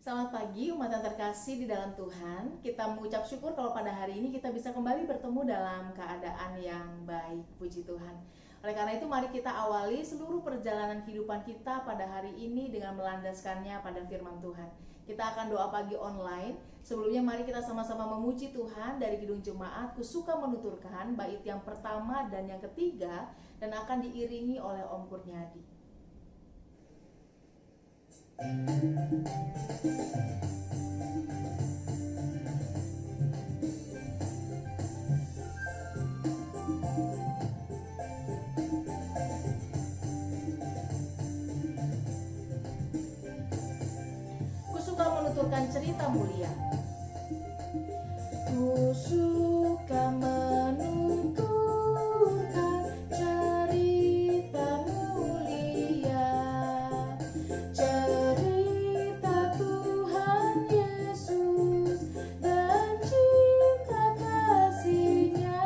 Selamat pagi umat yang terkasih di dalam Tuhan. Kita mengucap syukur kalau pada hari ini kita bisa kembali bertemu dalam keadaan yang baik, puji Tuhan. Oleh karena itu mari kita awali seluruh perjalanan kehidupan kita pada hari ini dengan melandaskannya pada firman Tuhan. Kita akan doa pagi online. Sebelumnya mari kita sama-sama memuji Tuhan dari Kidung Jemaat. Kusuka menuturkan bait yang pertama dan yang ketiga dan akan diiringi oleh Om Kurniadi. Kusuka menuturkan cerita mulia. Kusuka menuturkan cerita mulia, cerita Tuhan Yesus dan cinta kasih-Nya.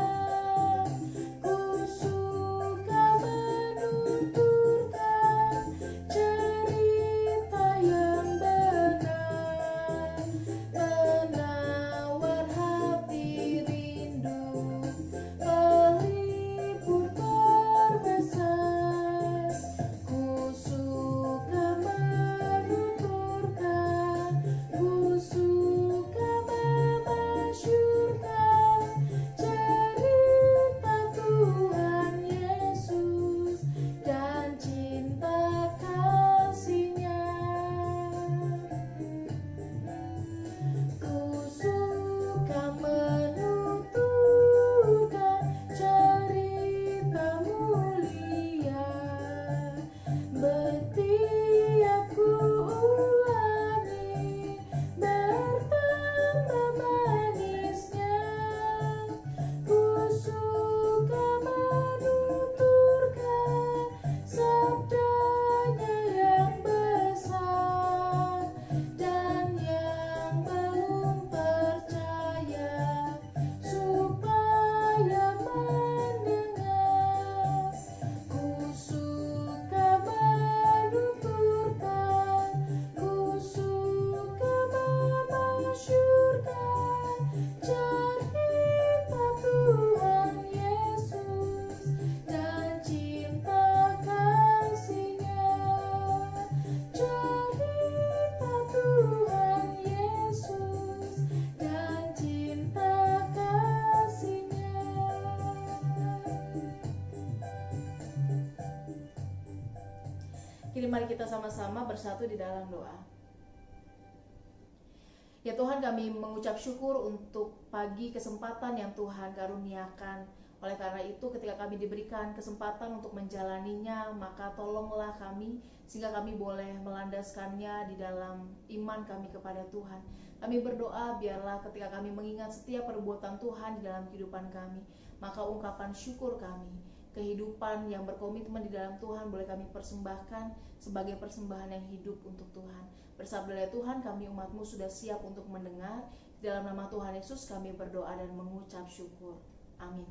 Kusuka menuturkan cerita yang benar, penawar hati rindu, pelipur terbesar. Kusuka menuturkan, kusuka memasyurkan cerita Tuhan Yesus dan cinta kasih-Nya. Kusuka menuturkan cerita mulia, setiap ku ulangi bertambah manisnya. Kusuka menuturkan sabdanya yang besar, dan yang belum percaya supaya mendengar. Kusuka menuturkan, kusuka memasyurkan cerita Tuhan Yesus dan cinta kasih-Nya. Cerita Tuhan Yesus dan cinta kasih-Nya. Kini mari kita sama-sama bersatu di dalam doa. Ya Tuhan, kami mengucap syukur untuk pagi kesempatan yang Tuhan karuniakan. Oleh karena itu ketika kami diberikan kesempatan untuk menjalaninya, maka tolonglah kami sehingga kami boleh melandaskannya di dalam iman kami kepada Tuhan. Kami berdoa biarlah ketika kami mengingat setiap perbuatan Tuhan di dalam kehidupan kami, maka ungkapan syukur kami, kehidupan yang berkomitmen di dalam Tuhan boleh kami persembahkan sebagai persembahan yang hidup untuk Tuhan. Bersabdalah Tuhan, kami umat-Mu sudah siap untuk mendengar. Di dalam nama Tuhan Yesus kami berdoa dan mengucap syukur. Amin.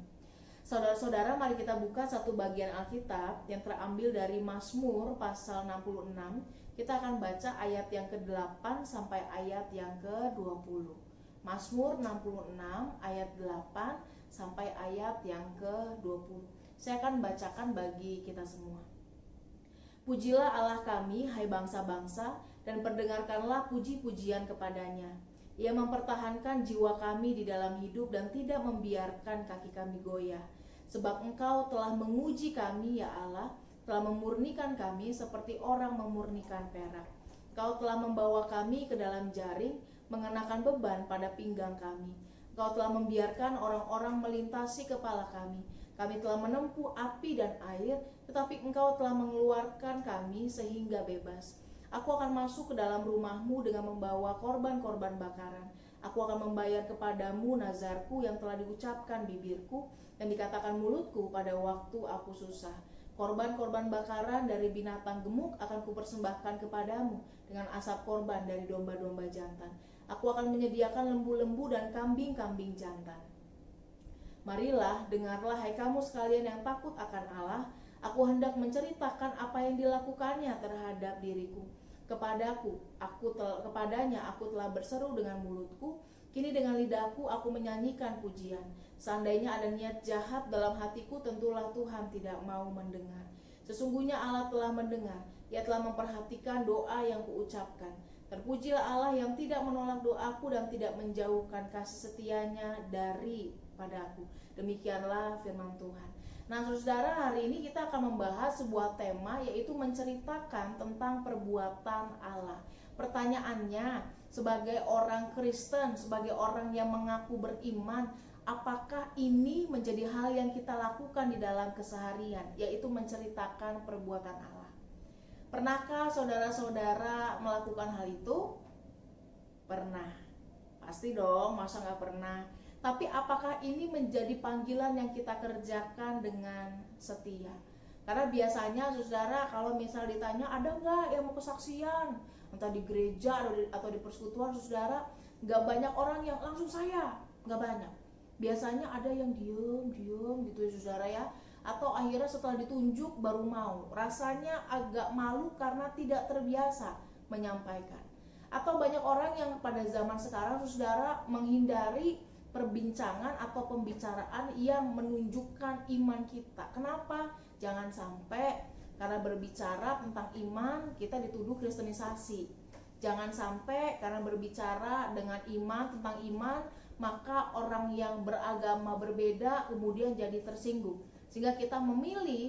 Saudara-saudara, mari kita buka satu bagian Alkitab yang terambil dari Mazmur pasal 66. Kita akan baca ayat yang ke-8 sampai ayat yang ke-20. Mazmur 66 ayat 8 sampai ayat yang ke-20. Saya akan bacakan bagi kita semua. Pujilah Allah kami, hai bangsa-bangsa, dan perdengarkanlah puji-pujian kepadanya. Ia mempertahankan jiwa kami di dalam hidup dan tidak membiarkan kaki kami goyah. Sebab Engkau telah menguji kami, ya Allah, telah memurnikan kami seperti orang memurnikan perak. Engkau telah membawa kami ke dalam jaring, mengenakan beban pada pinggang kami. Engkau telah membiarkan orang-orang melintasi kepala kami. Kami telah menempuh api dan air, tetapi Engkau telah mengeluarkan kami sehingga bebas. Aku akan masuk ke dalam rumah-Mu dengan membawa korban-korban bakaran. Aku akan membayar kepadamu nazarku yang telah diucapkan bibirku dan dikatakan mulutku pada waktu aku susah. Korban-korban bakaran dari binatang gemuk akan kupersembahkan kepadamu dengan asap korban dari domba-domba jantan. Aku akan menyediakan lembu-lembu dan kambing-kambing jantan. Marilah, dengarlah hai kamu sekalian yang takut akan Allah. Aku hendak menceritakan apa yang dilakukannya terhadap diriku. kepadanya aku telah berseru dengan mulutku, kini dengan lidahku aku menyanyikan pujian. Seandainya ada niat jahat dalam hatiku, tentulah Tuhan tidak mau mendengar. Sesungguhnya Allah telah mendengar, Ia telah memperhatikan doa yang kuucapkan. Terpujilah Allah yang tidak menolak doaku dan tidak menjauhkan kasih setianya daripadaku. Demikianlah firman Tuhan. Nah, saudara, hari ini kita akan membahas sebuah tema, yaitu menceritakan tentang perbuatan Allah. Pertanyaannya, sebagai orang Kristen, sebagai orang yang mengaku beriman, apakah ini menjadi hal yang kita lakukan di dalam keseharian, yaitu menceritakan perbuatan Allah? Pernahkah saudara-saudara melakukan hal itu? Pernah. Pasti dong, masa nggak pernah? Tapi apakah ini menjadi panggilan yang kita kerjakan dengan setia? Karena biasanya saudara, kalau misal ditanya ada nggak yang mau kesaksian, entah di gereja atau di persekutuan, saudara, nggak banyak orang yang langsung saya, nggak banyak. Biasanya ada yang diem gitu ya saudara ya, atau akhirnya setelah ditunjuk baru mau. Rasanya agak malu karena tidak terbiasa menyampaikan. Atau banyak orang yang pada zaman sekarang saudara menghindari perbincangan atau pembicaraan yang menunjukkan iman kita. Kenapa? Jangan sampai karena berbicara tentang iman kita dituduh kristenisasi. Jangan sampai karena berbicara dengan iman, tentang iman, maka orang yang beragama berbeda kemudian jadi tersinggung. Sehingga kita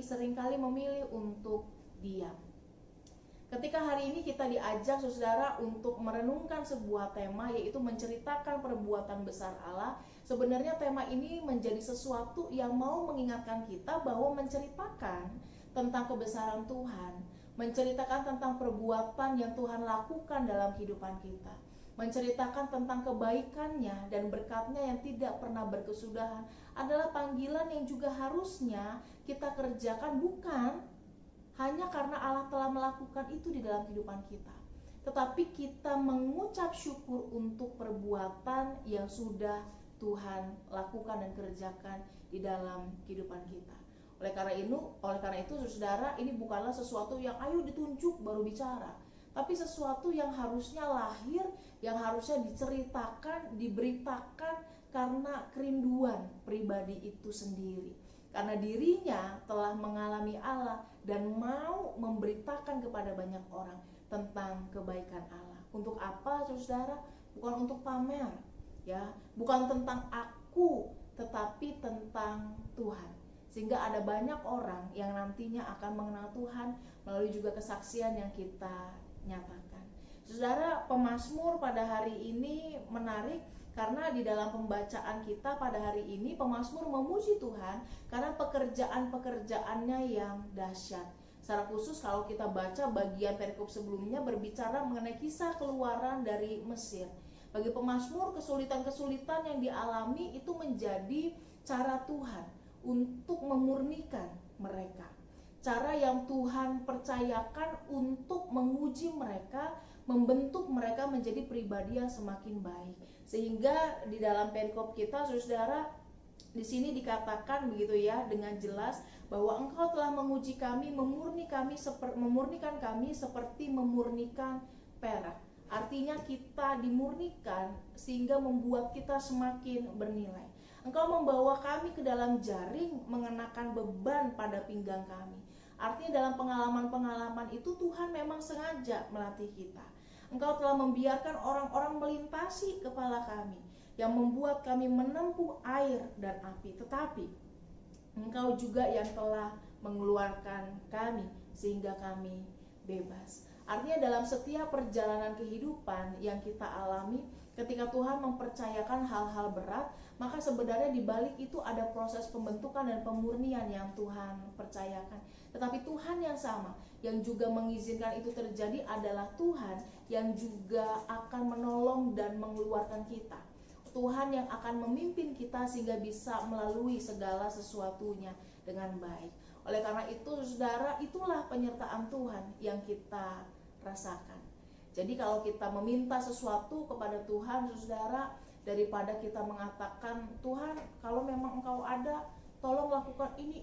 seringkali memilih untuk diam. Ketika hari ini kita diajak saudara untuk merenungkan sebuah tema, yaitu menceritakan perbuatan besar Allah, sebenarnya tema ini menjadi sesuatu yang mau mengingatkan kita bahwa menceritakan tentang kebesaran Tuhan, menceritakan tentang perbuatan yang Tuhan lakukan dalam kehidupan kita, menceritakan tentang kebaikannya dan berkatnya yang tidak pernah berkesudahan adalah panggilan yang juga harusnya kita kerjakan, bukan hanya karena Allah telah melakukan itu di dalam kehidupan kita, tetapi kita mengucap syukur untuk perbuatan yang sudah Tuhan lakukan dan kerjakan di dalam kehidupan kita. Oleh karena itu saudara, ini bukanlah sesuatu yang ayo ditunjuk baru bicara, tapi sesuatu yang harusnya lahir, yang harusnya diceritakan, diberitakan karena kerinduan pribadi itu sendiri. Karena dirinya telah mengalami Allah dan mau memberitakan kepada banyak orang tentang kebaikan Allah. Untuk apa saudara? Bukan untuk pamer, ya, bukan tentang aku, tetapi tentang Tuhan. Sehingga ada banyak orang yang nantinya akan mengenal Tuhan melalui juga kesaksian yang kita nyatakan. Saudara, pemazmur pada hari ini menarik karena di dalam pembacaan kita pada hari ini pemazmur memuji Tuhan karena pekerjaan-pekerjaannya yang dahsyat. Secara khusus kalau kita baca bagian perikop sebelumnya berbicara mengenai kisah keluaran dari Mesir. Bagi pemazmur, kesulitan-kesulitan yang dialami itu menjadi cara Tuhan untuk memurnikan mereka. Cara yang Tuhan percayakan untuk menguji mereka, membentuk mereka menjadi pribadi yang semakin baik. Sehingga di dalam perikop kita saudara, di sini dikatakan begitu ya dengan jelas bahwa Engkau telah menguji kami, memurnikan kami seperti memurnikan perak. Artinya kita dimurnikan sehingga membuat kita semakin bernilai. Engkau membawa kami ke dalam jaring, mengenakan beban pada pinggang kami. Artinya dalam pengalaman-pengalaman itu Tuhan memang sengaja melatih kita. Engkau telah membiarkan orang-orang melintasi kepala kami, yang membuat kami menempuh air dan api. Tetapi Engkau juga yang telah mengeluarkan kami sehingga kami bebas. Artinya dalam setiap perjalanan kehidupan yang kita alami, ketika Tuhan mempercayakan hal-hal berat, maka sebenarnya di balik itu ada proses pembentukan dan pemurnian yang Tuhan percayakan. Tetapi Tuhan yang sama, yang juga mengizinkan itu terjadi adalah Tuhan yang juga akan menolong dan mengeluarkan kita. Tuhan yang akan memimpin kita sehingga bisa melalui segala sesuatunya dengan baik. Oleh karena itu saudara, itulah penyertaan Tuhan yang kita rasakan. Jadi kalau kita meminta sesuatu kepada Tuhan saudara, daripada kita mengatakan Tuhan kalau memang Engkau ada, tolong lakukan ini,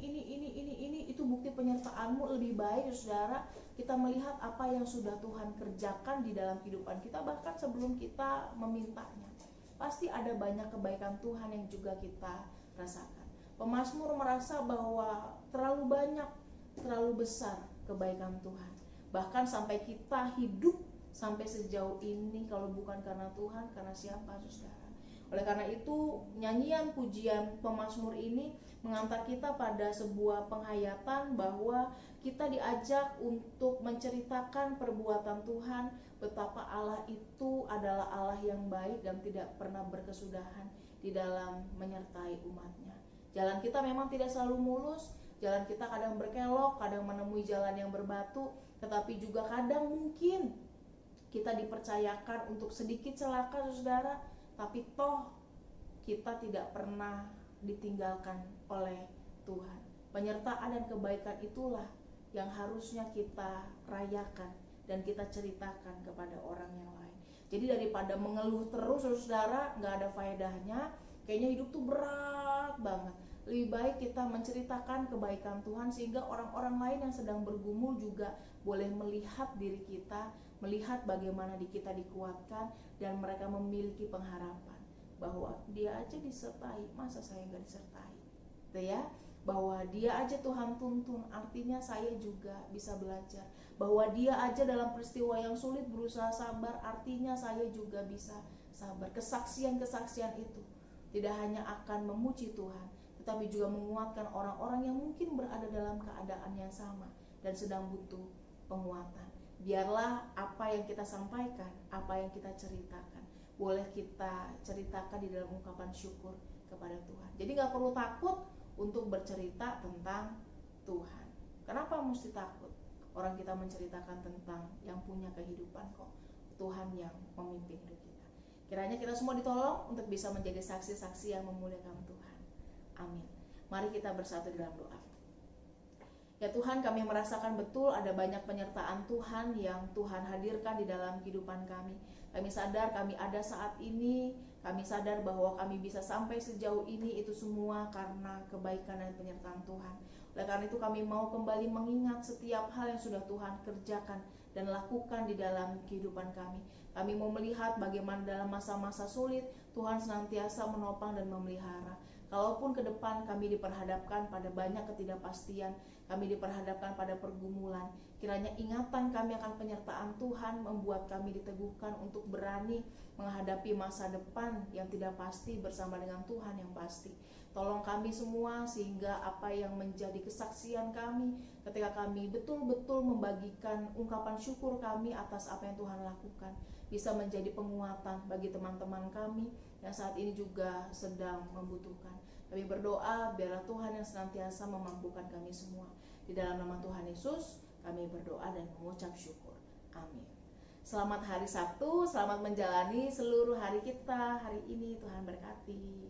itu bukti penyertaanmu. Lebih baik saudara kita melihat apa yang sudah Tuhan kerjakan di dalam kehidupan kita, bahkan sebelum kita memintanya. Pasti ada banyak kebaikan Tuhan yang juga kita rasakan. Pemazmur merasa bahwa terlalu banyak, terlalu besar kebaikan Tuhan. Bahkan sampai kita hidup sampai sejauh ini, kalau bukan karena Tuhan, karena siapa saudara? Oleh karena itu, nyanyian pujian pemazmur ini mengantar kita pada sebuah penghayatan bahwa kita diajak untuk menceritakan perbuatan Tuhan, betapa Allah itu adalah Allah yang baik dan tidak pernah berkesudahan di dalam menyertai umatnya. Jalan kita memang tidak selalu mulus, jalan kita kadang berkelok, kadang menemui jalan yang berbatu, tetapi juga kadang mungkin kita dipercayakan untuk sedikit celaka saudara, tapi toh kita tidak pernah ditinggalkan oleh Tuhan. Penyertaan dan kebaikan itulah yang harusnya kita rayakan dan kita ceritakan kepada orang yang lain. Jadi daripada mengeluh terus saudara, nggak ada faedahnya, kayaknya hidup tuh berat banget. Lebih baik kita menceritakan kebaikan Tuhan sehingga orang-orang lain yang sedang bergumul juga boleh melihat diri kita, melihat bagaimana kita dikuatkan, dan mereka memiliki pengharapan bahwa dia aja disertai, masa saya nggak disertai, gitu ya. Bahwa dia aja Tuhan tuntun, artinya saya juga bisa belajar. Bahwa dia aja dalam peristiwa yang sulit berusaha sabar, artinya saya juga bisa sabar. Kesaksian-kesaksian itu tidak hanya akan memuji Tuhan, tetapi juga menguatkan orang-orang yang mungkin berada dalam keadaan yang sama dan sedang butuh penguatan. Biarlah apa yang kita sampaikan, apa yang kita ceritakan, boleh kita ceritakan di dalam ungkapan syukur kepada Tuhan. Jadi gak perlu takut untuk bercerita tentang Tuhan. Kenapa mesti takut? Orang kita menceritakan tentang yang punya kehidupan kok, Tuhan yang memimpin hidup kita. Kiranya kita semua ditolong untuk bisa menjadi saksi-saksi yang memuliakan Tuhan. Amin. Mari kita bersatu dalam doa. Ya Tuhan, kami merasakan betul ada banyak penyertaan Tuhan yang Tuhan hadirkan di dalam kehidupan kami. Kami sadar kami ada saat ini, kami sadar bahwa kami bisa sampai sejauh ini, itu semua karena kebaikan dan penyertaan Tuhan. Oleh karena itu kami mau kembali mengingat setiap hal yang sudah Tuhan kerjakan dan lakukan di dalam kehidupan kami. Kami mau melihat bagaimana dalam masa-masa sulit Tuhan senantiasa menopang dan memelihara. Kalaupun ke depan kami diperhadapkan pada banyak ketidakpastian, kami diperhadapkan pada pergumulan, kiranya ingatan kami akan penyertaan Tuhan membuat kami diteguhkan untuk berani menghadapi masa depan yang tidak pasti bersama dengan Tuhan yang pasti. Tolong kami semua sehingga apa yang menjadi kesaksian kami ketika kami betul-betul membagikan ungkapan syukur kami atas apa yang Tuhan lakukan bisa menjadi penguatan bagi teman-teman kami yang saat ini juga sedang membutuhkan. Kami berdoa biarlah Tuhan yang senantiasa memampukan kami semua. Di dalam nama Tuhan Yesus kami berdoa dan mengucap syukur. Amin. Selamat hari Sabtu, selamat menjalani seluruh hari kita hari ini. Tuhan berkati.